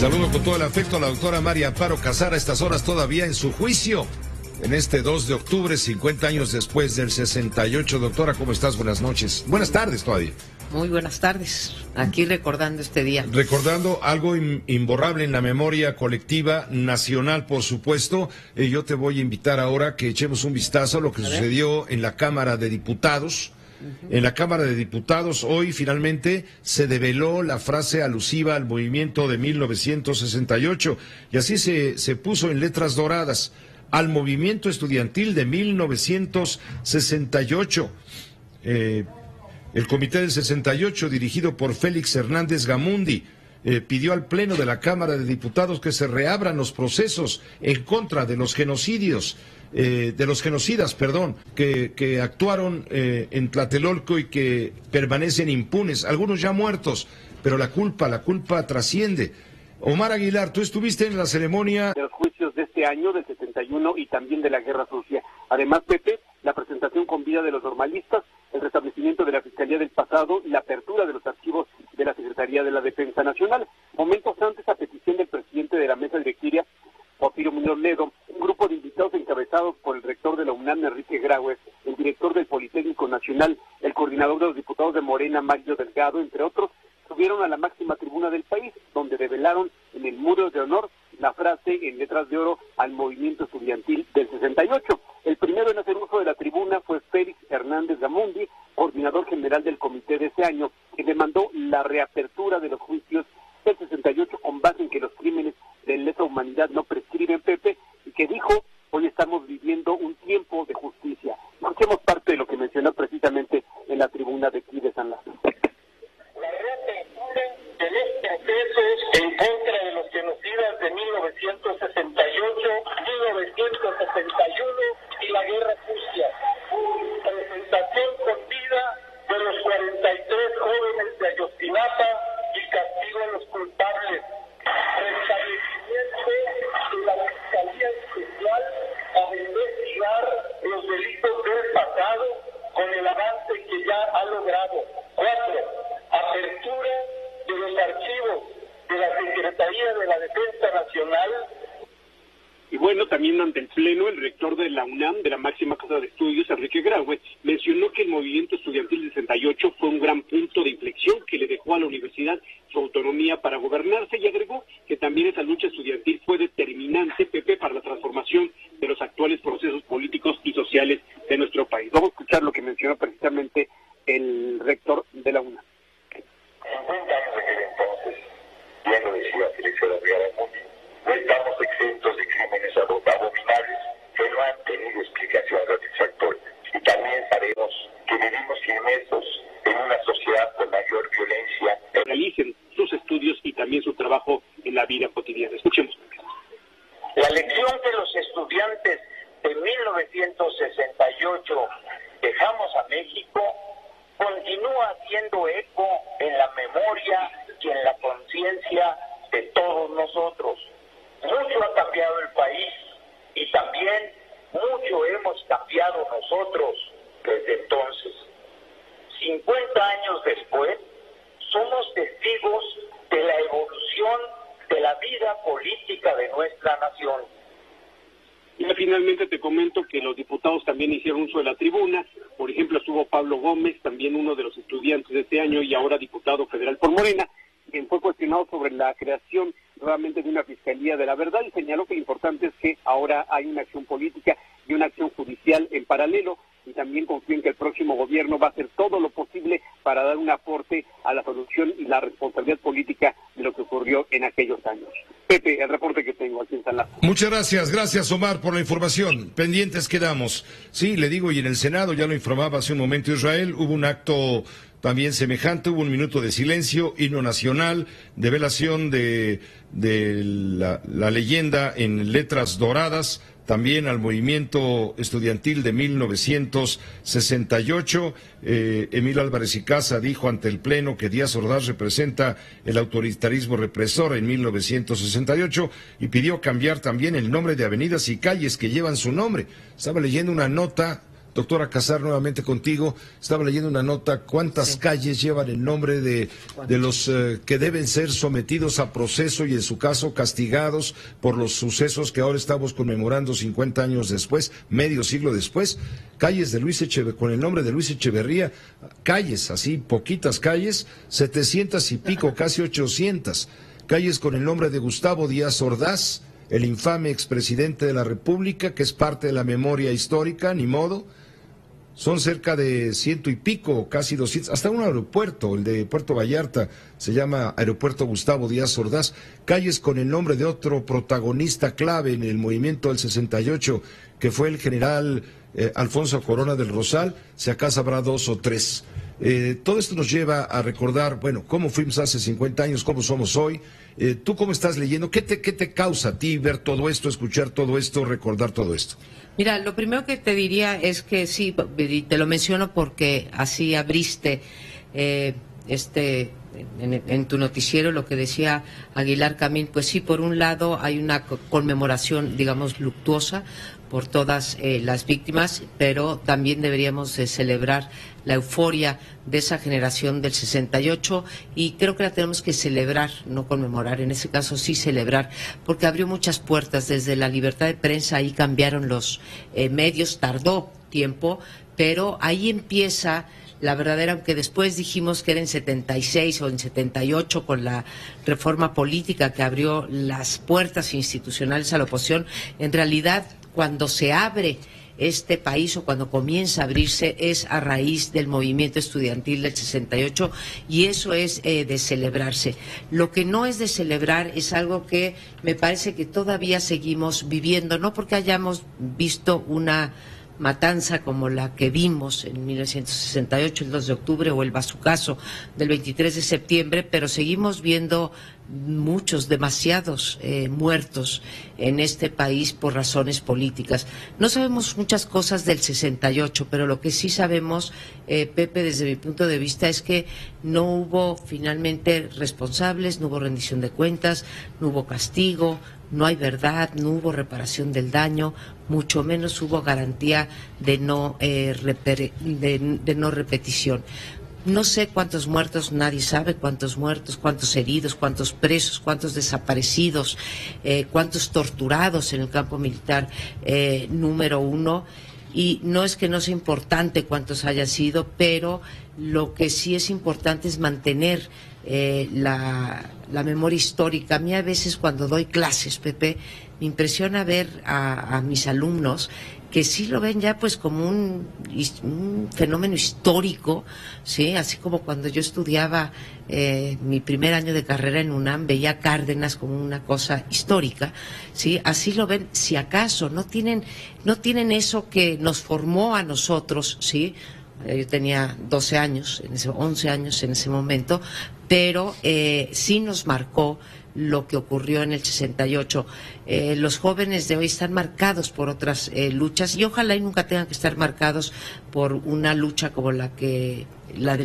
Saludo con todo el afecto a la doctora María Amparo Casar a estas horas todavía en su juicio. En este 2 de octubre, 50 años después del 68. Doctora, ¿cómo estás? Buenas noches. Buenas tardes todavía. Muy buenas tardes. Aquí recordando este día. Recordando algo imborrable en la memoria colectiva nacional, por supuesto. Yo te voy a invitar ahora que echemos un vistazo a lo que sucedió en la Cámara de Diputados. En la Cámara de Diputados hoy finalmente se develó la frase alusiva al movimiento de 1968 y así se puso en letras doradas al movimiento estudiantil de 1968. El Comité del 68, dirigido por Félix Hernández Gamundi, pidió al Pleno de la Cámara de Diputados que se reabran los procesos en contra de los genocidas, que actuaron en Tlatelolco y que permanecen impunes, algunos ya muertos, pero la culpa trasciende. Omar Aguilar, tú estuviste en la ceremonia de los juicios de este año, del 71, y también de la Guerra Sucia. Además, Pepe, la presentación con vida de los normalistas, el restablecimiento de la Fiscalía del pasado y la apertura de los archivos de la Secretaría de la Defensa Nacional. Momentos antes, a petición del presidente de la mesa directiva, Porfirio Muñoz Ledo, un grupo de invitados encabezados por el rector de la UNAM, Enrique Graue, el director del Politécnico Nacional, el coordinador de los diputados de Morena, Mario Delgado, entre otros, subieron a la máxima tribuna del país, donde develaron en el muro de honor la frase en letras de oro al movimiento estudiantil del 68. El primero en hacer uso de la tribuna fue Félix Hernández Gamundi, coordinador general del comité de ese año, que demandó la reapertura de los juicios del 68 con base en que los crímenes de lesa humanidad no prescriben, Pepe, y que dijo: hoy estamos viviendo un tiempo de justicia. Escuchemos parte de lo que mencionó precisamente en la tribuna de aquí de San Lázaro. La reapertura de los procesos en contra de los genocidas de 1968, 1971 y la Guerra Sucia. Presentación con vida de los 43 jóvenes de Ayotzinapa y castigo a los culpables. Restablecimiento de la Fiscalía Especial para investigar los delitos del pasado con el avance que ya ha logrado. 4. Apertura de los archivos de la Secretaría de la Defensa Nacional. Y bueno, también ante el Pleno, el rector de la UNAM, de la máxima casa de estudios, Enrique Graue, mencionó que el movimiento estudiantil del 68 fue un gran punto de inflexión que le dejó a la universidad su autonomía para gobernarse, y agregó que también esa lucha estudiantil fue determinante, Pepe, para la transformación de los actuales procesos políticos y sociales de nuestro país. Vamos a escuchar lo que mencionó precisamente el rector de la UNAM. 50 años de aquel entonces, bien lo decía Félix Hernández Gamundi, no estamos exentos de crímenes abominables que no han tenido explicación satisfactoria. Y también sabemos que vivimos inmersos en una sociedad con mayor violencia. Realicen sus estudios y también su trabajo en la vida cotidiana. Escuchemos. La lección que los estudiantes de 1968 dejamos a México continúa haciendo eco en la memoria y en la conciencia de todos nosotros. Mucho ha cambiado el país y también mucho hemos cambiado nosotros desde entonces. 50 años después, somos testigos de la evolución de la vida política de nuestra nación. Y finalmente te comento que los diputados también hicieron uso de la tribuna. Por ejemplo, estuvo Pablo Gómez, también uno de los estudiantes de este año y ahora diputado federal por Morena, quien fue cuestionado sobre la creación nuevamente de una Fiscalía de la Verdad, y señaló que lo importante es que ahora hay una acción política y una acción judicial en paralelo, y también confío en que el próximo gobierno va a hacer todo lo posible para dar un aporte a la solución y la responsabilidad política de lo que ocurrió en aquellos años. Pepe, el reporte que tengo aquí en San Lázaro. Muchas gracias Omar por la información. Pendientes quedamos. Sí, le digo, y en el Senado, ya lo informaba hace un momento Israel, hubo un acto también semejante, hubo un minuto de silencio, himno nacional, develación de la leyenda en letras doradas, también al movimiento estudiantil de 1968. Emilio Álvarez y Casa dijo ante el Pleno que Díaz Ordaz representa el autoritarismo represor en 1968 y pidió cambiar también el nombre de avenidas y calles que llevan su nombre. Estaba leyendo una nota doctora Casar, nuevamente contigo. Estaba leyendo una nota, ¿cuántas calles llevan el nombre de los que deben ser sometidos a proceso y en su caso castigados por los sucesos que ahora estamos conmemorando 50 años después, medio siglo después? Calles de con el nombre de Luis Echeverría, calles, así, poquitas calles, 700 y pico, casi 800. Calles con el nombre de Gustavo Díaz Ordaz, el infame expresidente de la República, que es parte de la memoria histórica, ni modo. Son cerca de 100 y pico, casi 200, hasta un aeropuerto, el de Puerto Vallarta, se llama Aeropuerto Gustavo Díaz Ordaz. Calles con el nombre de otro protagonista clave en el movimiento del 68, que fue el general Alfonso Corona del Rosal, si acaso habrá 2 o 3. Todo esto nos lleva a recordar, bueno, cómo fuimos hace 50 años, cómo somos hoy. ¿Tú cómo estás leyendo? ¿Qué te causa a ti ver todo esto, escuchar todo esto, recordar todo esto? Mira, lo primero que te diría es que sí, y te lo menciono porque así abriste en tu noticiero lo que decía Aguilar Camín. Pues sí, por un lado hay una conmemoración, digamos, luctuosa por todas las víctimas, pero también deberíamos de celebrar la euforia de esa generación del 68, y creo que la tenemos que celebrar, no conmemorar, en ese caso sí celebrar, porque abrió muchas puertas desde la libertad de prensa. Ahí cambiaron los medios, tardó tiempo, pero ahí empieza la verdadera, aunque después dijimos que era en 76 o en 78 con la reforma política que abrió las puertas institucionales a la oposición. En realidad, cuando se abre este país, o cuando comienza a abrirse, es a raíz del movimiento estudiantil del 68, y eso es de celebrarse. Lo que no es de celebrar es algo que me parece que todavía seguimos viviendo, no porque hayamos visto una matanza como la que vimos en 1968, el 2 de octubre, o el bazucazo del 23 de septiembre, pero seguimos viendo muchos, demasiados muertos en este país por razones políticas. No sabemos muchas cosas del 68, pero lo que sí sabemos, Pepe, desde mi punto de vista, es que no hubo finalmente responsables, no hubo rendición de cuentas, no hubo castigo, no hay verdad, no hubo reparación del daño, mucho menos hubo garantía de no repetición. No sé cuántos muertos, nadie sabe cuántos muertos, cuántos heridos, cuántos presos, cuántos desaparecidos, cuántos torturados en el campo militar número 1. Y no es que no sea importante cuántos hayan sido, pero lo que sí es importante es mantener la memoria histórica. A mí a veces cuando doy clases, Pepe, me impresiona ver a mis alumnos que sí lo ven ya pues como un fenómeno histórico, ¿sí? Así como cuando yo estudiaba mi primer año de carrera en UNAM, veía a Cárdenas como una cosa histórica, ¿sí? Así lo ven, si acaso, no tienen eso que nos formó a nosotros, ¿sí? Yo tenía 12 años, 11 años en ese momento, pero sí nos marcó lo que ocurrió en el 68. Los jóvenes de hoy están marcados por otras luchas, y ojalá y nunca tengan que estar marcados por una lucha como la del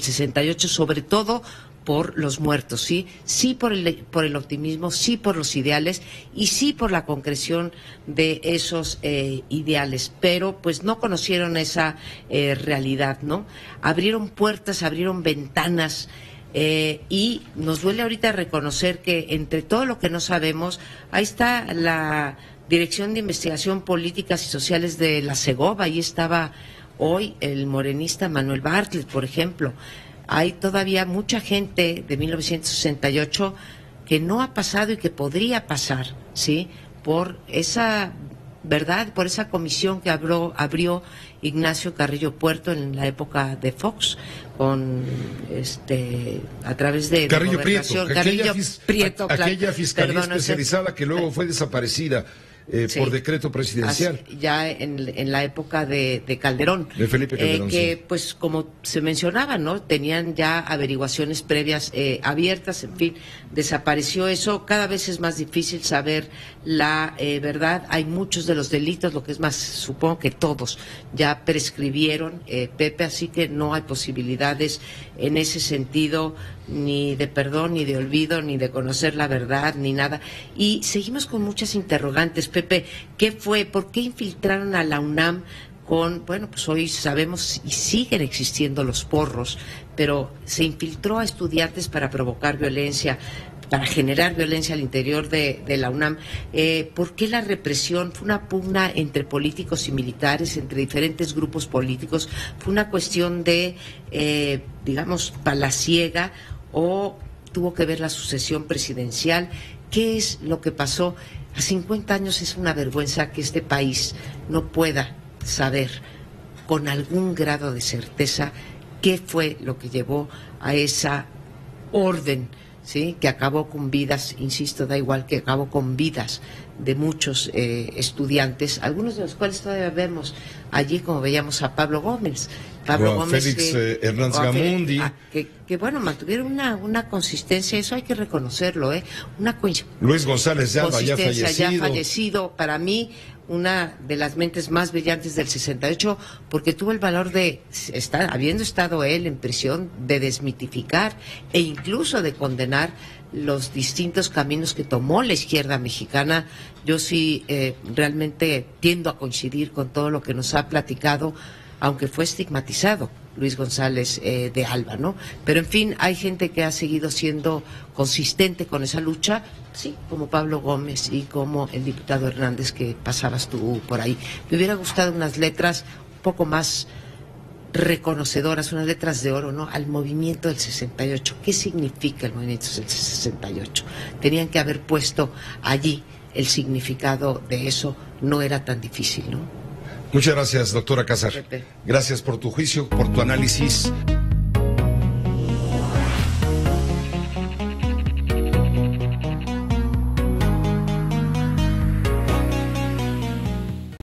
68, sobre todo por los muertos, sí por el optimismo, sí por los ideales y sí por la concreción de esos ideales, pero pues no conocieron esa realidad, ¿no? Abrieron puertas, abrieron ventanas, y nos duele ahorita reconocer que entre todo lo que no sabemos, ahí está la Dirección de Investigación Políticas y Sociales de la Segov, ahí estaba hoy el morenista Manuel Bartlett, por ejemplo. Hay todavía mucha gente de 1968 que no ha pasado y que podría pasar, ¿sí? Por esa verdad, por esa comisión que abrió Ignacio Carrillo Puerto en la época de Fox, a través de Carrillo Prieto, Prieto, aquella fiscalía especializada que luego fue desaparecida por decreto presidencial. Ya en la época de Calderón. De Felipe Calderón, que pues como se mencionaba, ¿no? Tenían ya averiguaciones previas abiertas, en fin, desapareció eso. Cada vez es más difícil saber la verdad. Hay muchos de los delitos, lo que es más, supongo que todos ya prescribieron, Pepe, así que no hay posibilidades en ese sentido, ni de perdón, ni de olvido, ni de conocer la verdad, ni nada. Y seguimos con muchas interrogantes, Pepe. ¿Qué fue? ¿Por qué infiltraron a la UNAM bueno, pues hoy sabemos y siguen existiendo los porros, pero se infiltró a estudiantes para provocar violencia, para generar violencia al interior de la UNAM. ¿Por qué la represión? ¿Fue una pugna entre políticos y militares, entre diferentes grupos políticos? ¿Fue una cuestión de, digamos, palaciega o tuvo que ver la sucesión presidencial? ¿Qué es lo que pasó? A 50 años es una vergüenza que este país no pueda saber con algún grado de certeza qué fue lo que llevó a esa orden, ¿sí?, que acabó con vidas, insisto, da igual, que acabó con vidas de muchos estudiantes, algunos de los cuales todavía vemos allí, como veíamos a Pablo Gómez. Pablo Gómez, Félix Hernández Gamundi. Que bueno, mantuvieron una consistencia, eso hay que reconocerlo, Luis González de Alba, ya fallecido, para mí una de las mentes más brillantes del 68, porque tuvo el valor de, habiendo estado él en prisión, de desmitificar e incluso de condenar los distintos caminos que tomó la izquierda mexicana. Yo sí realmente tiendo a coincidir con todo lo que nos ha platicado, aunque fue estigmatizado Luis González de Alba, ¿no? Pero en fin, hay gente que ha seguido siendo consistente con esa lucha, sí, como Pablo Gómez y como el diputado Hernández que pasabas tú por ahí. Me hubiera gustado unas letras un poco más reconocedoras, unas letras de oro, ¿no?, al movimiento del 68. ¿Qué significa el movimiento del 68? Tenían que haber puesto allí el significado de eso, no era tan difícil, ¿no? Muchas gracias, doctora Casar. Gracias por tu juicio, por tu análisis.